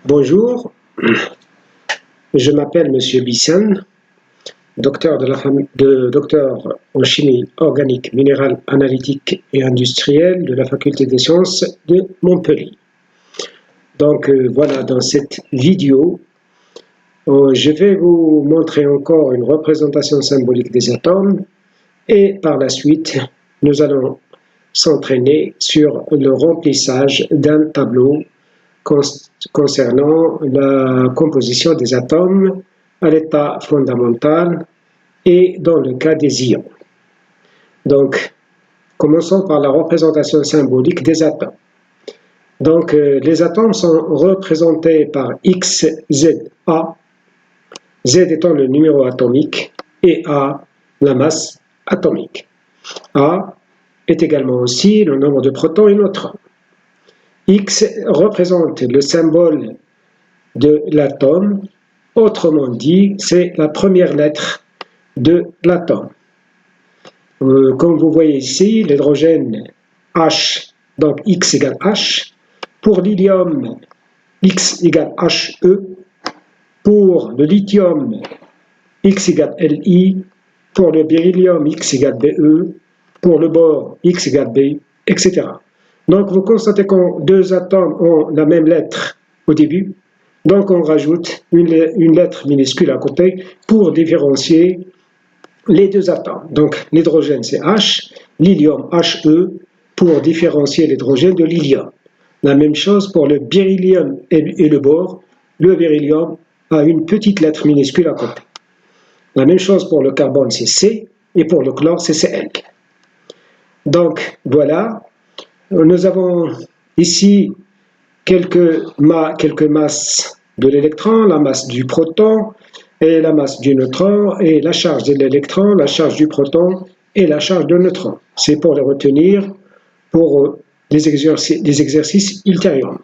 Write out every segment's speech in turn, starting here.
Bonjour, je m'appelle Monsieur Bissan, docteur en chimie organique, minérale, analytique et industrielle de la faculté des sciences de Montpellier. Donc voilà, dans cette vidéo, je vais vous montrer encore une représentation symbolique des atomes et par la suite, nous allons s'entraîner sur le remplissage d'un tableau concernant la composition des atomes à l'état fondamental et dans le cas des ions. Donc, commençons par la représentation symbolique des atomes. Donc, les atomes sont représentés par X, Z, A, Z étant le numéro atomique et A, la masse atomique. A est également aussi le nombre de protons et neutrons. X représente le symbole de l'atome, autrement dit, c'est la première lettre de l'atome. Comme vous voyez ici, l'hydrogène H, donc X égale H. Pour l'hélium, X égale HE. Pour le lithium, X égale Li. Pour le beryllium, X égale Be. Pour le bore, X égale B, etc. Donc, vous constatez que deux atomes ont la même lettre au début. Donc, on rajoute une lettre minuscule à côté pour différencier les deux atomes. Donc, l'hydrogène, c'est H, l'hélium, HE, pour différencier l'hydrogène de l'hélium. La même chose pour le beryllium et le bore. Le beryllium a une petite lettre minuscule à côté. La même chose pour le carbone, c'est C, et pour le chlore, c'est Cl. Donc, voilà. Nous avons ici quelques masses de l'électron, la masse du proton et la masse du neutron, et la charge de l'électron, la charge du proton et la charge du neutron. C'est pour les retenir pour des exercices ultérieurs.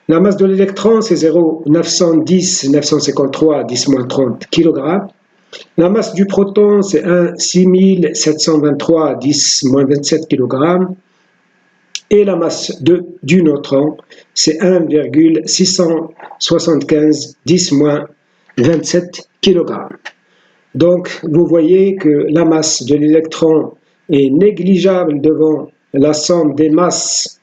La masse de l'électron, c'est 0,910, 953, 10-30 kg. La masse du proton, c'est 6723, 10-27 kg. Et la masse du neutron, c'est 1,675, 10-27 kg. Donc, vous voyez que la masse de l'électron est négligeable devant la somme des masses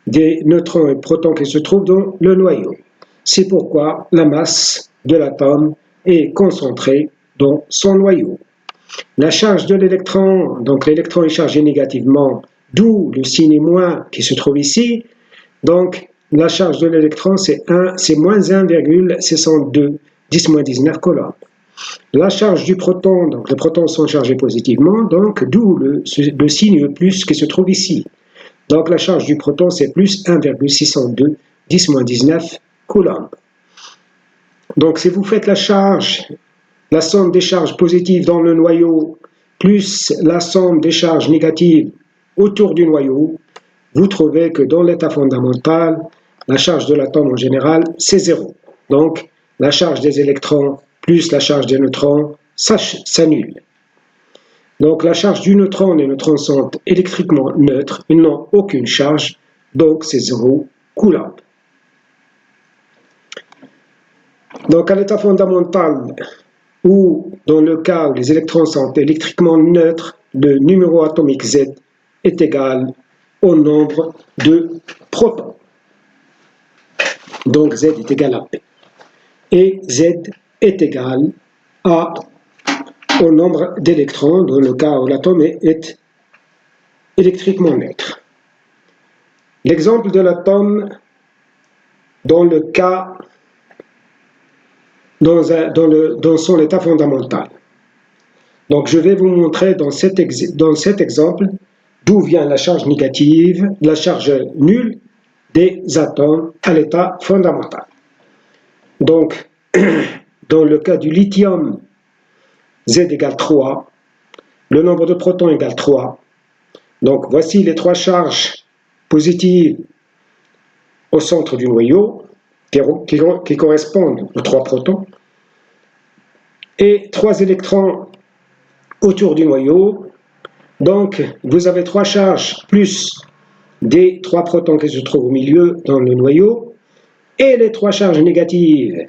des neutrons et protons qui se trouvent dans le noyau. C'est pourquoi la masse de l'atome est concentrée dans son noyau. La charge de l'électron, donc l'électron est chargé négativement, d'où le signe moins qui se trouve ici. Donc, la charge de l'électron, c'est moins 1,62, 10-19 coulombs. La charge du proton, donc les protons sont chargés positivement, donc d'où le signe plus qui se trouve ici. Donc, la charge du proton, c'est plus 1,602, 10-19 coulombs. Donc, si vous faites la somme des charges positives dans le noyau, plus la somme des charges négatives autour du noyau, vous trouvez que dans l'état fondamental, la charge de l'atome en général, c'est 0. Donc, la charge des électrons plus la charge des neutrons s'annule. Donc, la charge du neutron, les neutrons sont électriquement neutres, ils n'ont aucune charge, donc c'est 0 coulomb. Donc, à l'état fondamental, ou dans le cas où les électrons sont électriquement neutres, le numéro atomique Z est égal au nombre de protons. Donc, Z est égal à P. Et Z est égal au nombre d'électrons dans le cas où l'atome est électriquement neutre. L'exemple de l'atome dans son état fondamental. Donc, je vais vous montrer dans cet exemple d'où vient la charge négative, la charge nulle des atomes à l'état fondamental. Donc, dans le cas du lithium, Z égale 3, le nombre de protons égale 3. Donc, voici les trois charges positives au centre du noyau qui correspondent aux 3 protons et 3 électrons autour du noyau. Donc, vous avez 3 charges plus des 3 protons qui se trouvent au milieu dans le noyau. et les 3 charges négatives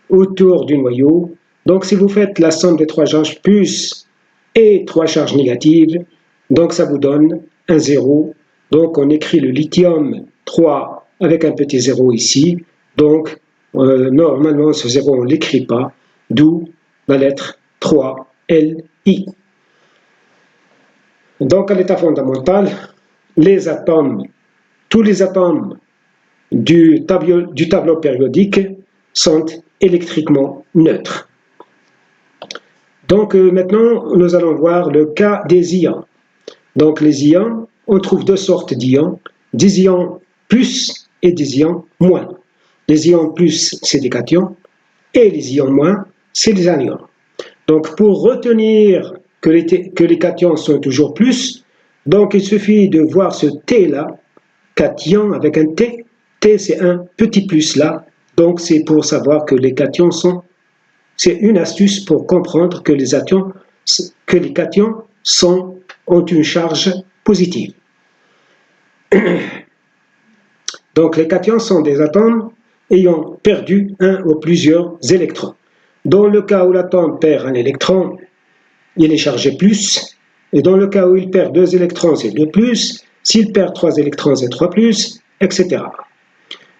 autour du noyau. Donc si vous faites la somme des 3 charges plus et 3 charges négatives, donc ça vous donne un 0. Donc on écrit le lithium 3 avec un petit 0 ici. Donc normalement ce 0 on ne l'écrit pas, d'où la lettre 3Li. Donc à l'état fondamental, les atomes, tous les atomes du tableau périodique sont électriquement neutres. Donc maintenant, nous allons voir le cas des ions. Donc les ions, on trouve 2 sortes d'ions, des ions plus et des ions moins. Les ions plus, c'est des cations, et les ions moins, c'est des anions. Donc pour retenir que les cations sont toujours plus, donc il suffit de voir ce T-là, cation avec un T. T, c'est un petit plus là, donc c'est pour savoir que les cations sont... C'est une astuce pour comprendre que les cations ont une charge positive. Donc les cations sont des atomes ayant perdu un ou plusieurs électrons. Dans le cas où l'atome perd un électron, il est chargé plus, et dans le cas où il perd 2 électrons, c'est 2 plus, s'il perd 3 électrons, c'est 3 plus, etc.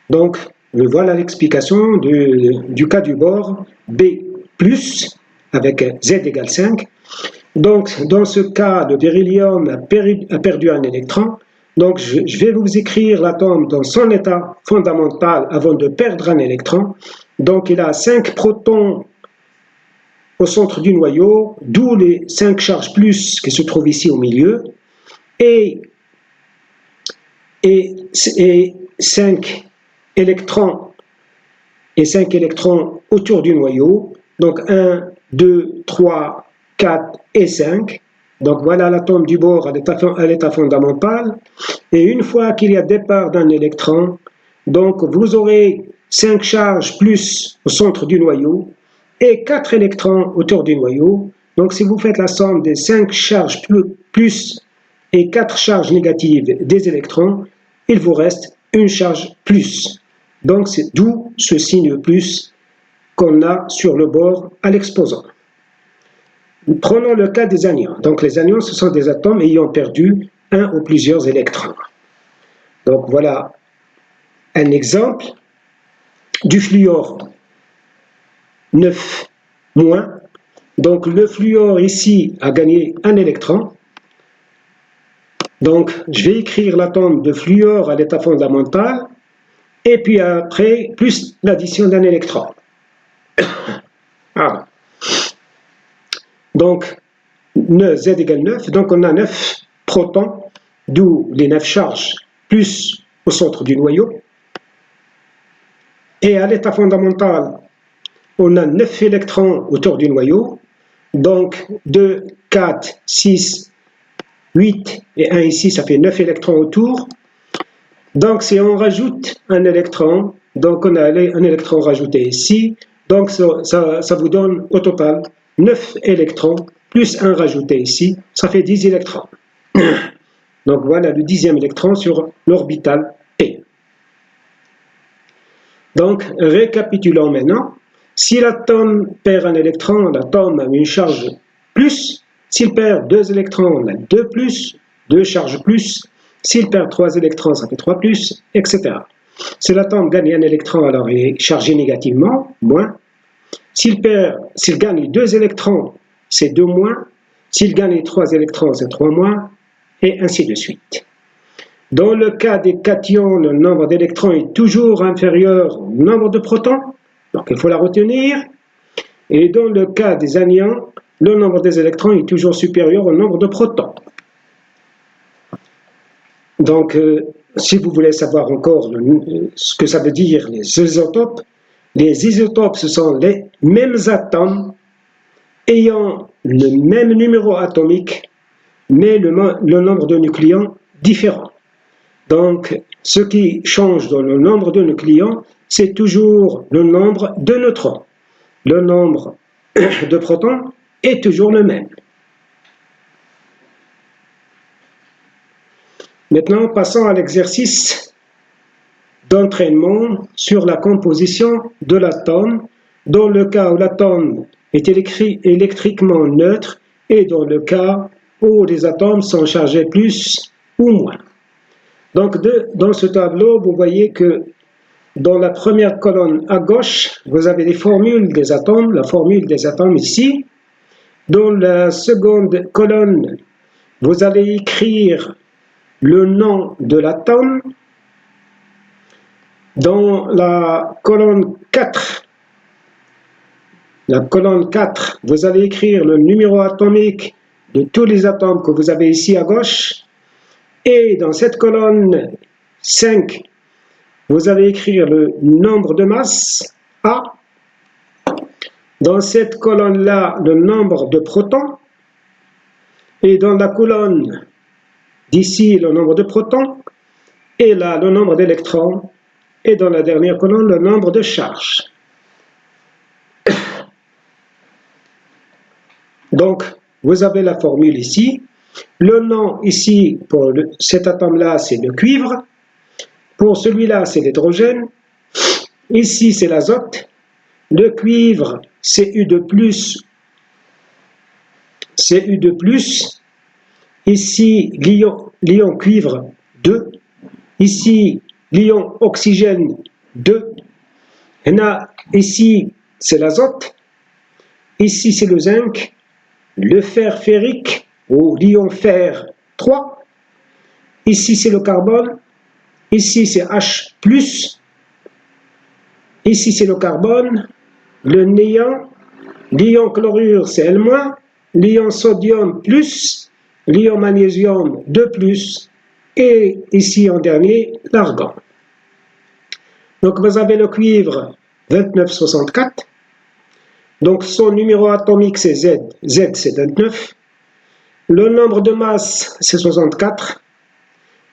Donc, voilà l'explication du cas du bord B+, avec Z égale 5. Donc, dans ce cas, le beryllium a perdu un électron. Donc, je vais vous écrire l'atome dans son état fondamental avant de perdre un électron. Donc, il a 5 protons au centre du noyau, d'où les 5 charges plus qui se trouvent ici au milieu, et 5 électrons autour du noyau, donc 1, 2, 3, 4 et 5. Donc voilà l'atome du bord à l'état fondamental. Et une fois qu'il y a départ d'un électron, donc vous aurez 5 charges plus au centre du noyau et 4 électrons autour du noyau. Donc si vous faites la somme des 5 charges plus et 4 charges négatives des électrons, il vous reste une charge plus. Donc c'est d'où ce signe plus qu'on a sur le bord à l'exposant. Prenons le cas des anions. Donc les anions, ce sont des atomes ayant perdu un ou plusieurs électrons. Donc voilà un exemple du fluor 9-. Donc le fluor ici a gagné un électron. Donc je vais écrire l'atome de fluor à l'état fondamental et puis après plus l'addition d'un électron. Ah. Donc Z égale 9, donc on a 9 protons, d'où les 9 charges plus au centre du noyau. Et à l'état fondamental, on a 9 électrons autour du noyau, donc 2, 4, 6, 8 et 1 ici, ça fait 9 électrons autour. Donc si on rajoute un électron, donc on a un électron rajouté ici, donc ça vous donne au total 9 électrons plus un rajouté ici, ça fait 10 électrons. Donc voilà le 10e électron sur l'orbital P. Donc récapitulons maintenant. Si l'atome perd un électron, l'atome a une charge plus. S'il perd 2 électrons, on a 2 plus, 2 charges plus. S'il perd 3 électrons, ça fait 3 plus, etc. Si l'atome gagne un électron, alors il est chargé négativement, moins. S'il gagne 2 électrons, c'est 2 moins. S'il gagne 3 électrons, c'est 3 moins, et ainsi de suite. Dans le cas des cations, le nombre d'électrons est toujours inférieur au nombre de protons, donc il faut la retenir. Et dans le cas des anions, le nombre des électrons est toujours supérieur au nombre de protons. Donc, si vous voulez savoir encore ce que ça veut dire les isotopes, ce sont les mêmes atomes ayant le même numéro atomique, mais le nombre de nucléons différent. Donc, ce qui change dans le nombre de nucléons, c'est toujours le nombre de neutrons. Le nombre de protons est toujours le même. Maintenant, passons à l'exercice d'entraînement sur la composition de l'atome, dans le cas où l'atome est électriquement neutre et dans le cas où les atomes sont chargés plus ou moins. Donc, dans ce tableau, vous voyez que dans la première colonne à gauche, vous avez les formules des atomes, la formule des atomes ici. Dans la seconde colonne, vous allez écrire le nom de l'atome. Dans la colonne 4, vous allez écrire le numéro atomique de tous les atomes que vous avez ici à gauche. Et dans cette colonne 5, vous allez écrire le nombre de masse A. Dans cette colonne-là, le nombre de protons. Et dans la colonne d'ici, le nombre de protons. Et là, le nombre d'électrons. Et dans la dernière colonne, le nombre de charges. Donc, vous avez la formule ici. Le nom ici, pour cet atome-là, c'est le cuivre. Pour celui-là, c'est l'hydrogène. Ici, c'est l'azote. Le cuivre, c'est U de plus. C'est U de plus. Ici, l'ion cuivre, 2. Ici, l'ion oxygène, 2. Ici, c'est l'azote. Ici, c'est le zinc. Le fer ferrique, ou l'ion fer, 3. Ici, c'est le carbone. Ici, c'est H+. Ici, c'est le carbone. Le néon. L'ion chlorure, c'est L-. L'ion sodium, plus. L'ion magnésium, 2+. Et ici, en dernier, l'argon. Donc, vous avez le cuivre, 2964. Donc, son numéro atomique, c'est Z. Z, c'est 29. Le nombre de masse, c'est 64.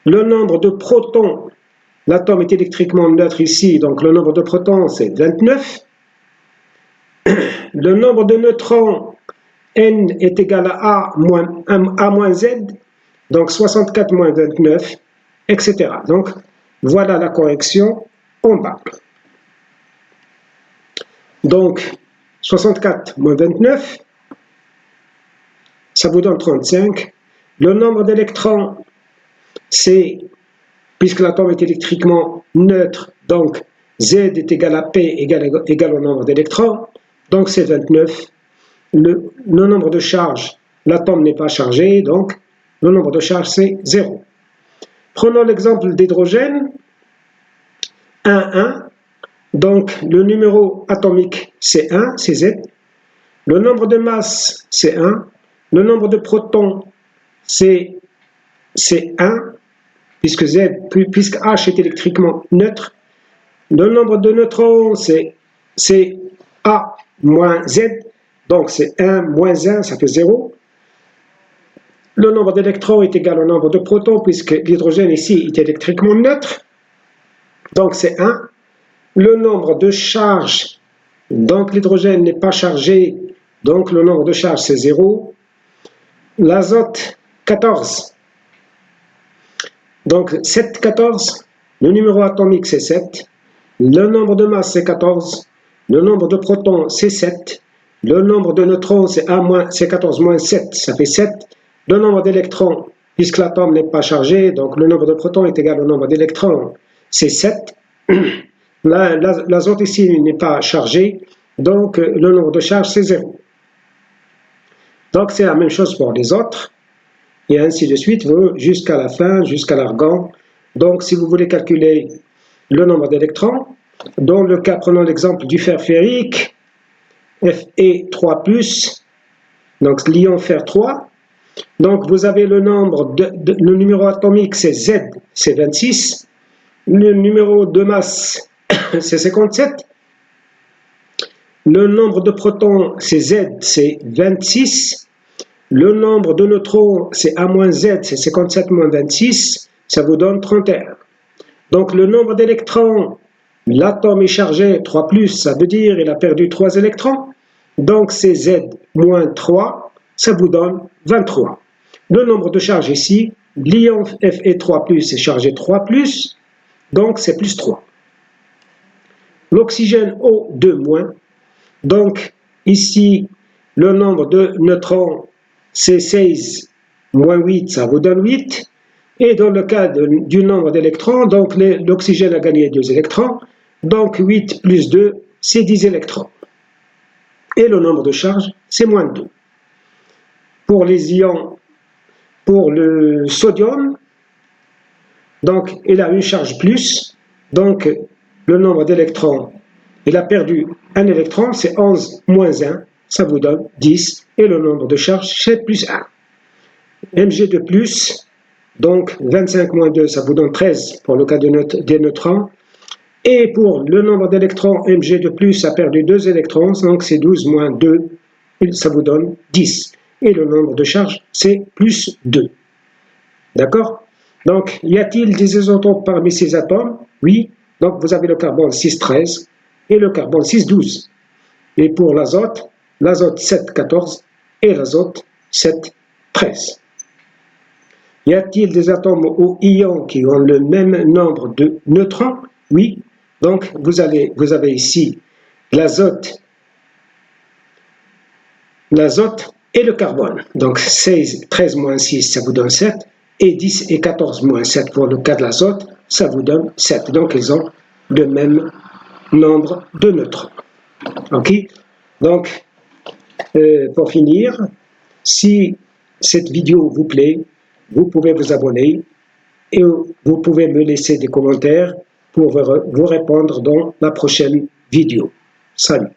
Le nombre de protons, l'atome est électriquement neutre ici, donc le nombre de protons, c'est 29. Le nombre de neutrons, N est égal à A moins Z, donc 64 moins 29, etc. Donc, voilà la correction en bas. Donc, 64 moins 29, ça vous donne 35. Le nombre d'électrons, c'est, puisque l'atome est électriquement neutre, donc Z est égal à P égal au nombre d'électrons, donc c'est 29. Le nombre de charges, l'atome n'est pas chargé, donc le nombre de charges c'est 0. Prenons l'exemple d'hydrogène, 1, donc le numéro atomique c'est 1, c'est Z. Le nombre de masse c'est 1. Le nombre de protons c'est 1, puisque H est électriquement neutre. Le nombre de neutrons c'est A moins Z. Donc c'est 1 moins 1, ça fait 0. Le nombre d'électrons est égal au nombre de protons, puisque l'hydrogène ici est électriquement neutre. Donc c'est 1. Le nombre de charges, donc l'hydrogène n'est pas chargé, donc le nombre de charges c'est 0. L'azote, 14. Donc 7, 14. Le numéro atomique c'est 7. Le nombre de masse c'est 14. Le nombre de protons c'est 7. Le nombre de neutrons, c'est 14 moins 7, ça fait 7. Le nombre d'électrons, puisque l'atome n'est pas chargé, donc le nombre de protons est égal au nombre d'électrons, c'est 7. L'azote ici n'est pas chargé, donc le nombre de charges, c'est 0. Donc c'est la même chose pour les autres, et ainsi de suite, jusqu'à la fin, jusqu'à l'argon. Donc si vous voulez calculer le nombre d'électrons, dans le cas, prenons l'exemple du fer ferrique, Fe3+, donc l'ion fer 3. Donc vous avez le nombre, le numéro atomique c'est Z, c'est 26. Le numéro de masse c'est 57. Le nombre de protons c'est Z, c'est 26. Le nombre de neutrons c'est A moins Z, c'est 57 moins 26. Ça vous donne 31. Donc le nombre d'électrons, l'atome est chargé 3+, ça veut dire il a perdu 3 électrons. Donc c'est Z moins 3, ça vous donne 23. Le nombre de charges ici, l'ion Fe3+, est chargé 3+, donc c'est plus 3. L'oxygène O2-, donc ici, le nombre de neutrons, c'est 16 moins 8, ça vous donne 8. Et dans le cas du nombre d'électrons, donc l'oxygène a gagné 2 électrons, donc 8 plus 2, c'est 10 électrons. Et le nombre de charge, c'est moins 2. Pour les ions, pour le sodium, donc il a une charge plus, donc le nombre d'électrons, il a perdu un électron, c'est 11 moins 1, ça vous donne 10, et le nombre de charge, c'est plus 1. Mg de plus, donc 25 moins 2, ça vous donne 13 pour le cas des neutrons. Et pour le nombre d'électrons, Mg de plus a perdu 2 électrons, donc c'est 12 moins 2, ça vous donne 10. Et le nombre de charge, c'est plus 2. D'accord? Donc, y a-t-il des isotopes parmi ces atomes? Oui. Donc, vous avez le carbone 6,13 et le carbone 6,12. Et pour l'azote 7,14 et l'azote 7,13. Y a-t-il des atomes ou ions qui ont le même nombre de neutrons? Oui. Donc, vous avez ici l'azote et le carbone. Donc, 13 moins 6, ça vous donne 7. Et 10 et 14 moins 7 pour le cas de l'azote, ça vous donne 7. Donc, ils ont le même nombre de neutrons. OK? Donc, pour finir, si cette vidéo vous plaît, vous pouvez vous abonner et vous pouvez me laisser des commentaires pour vous répondre dans la prochaine vidéo. Salut!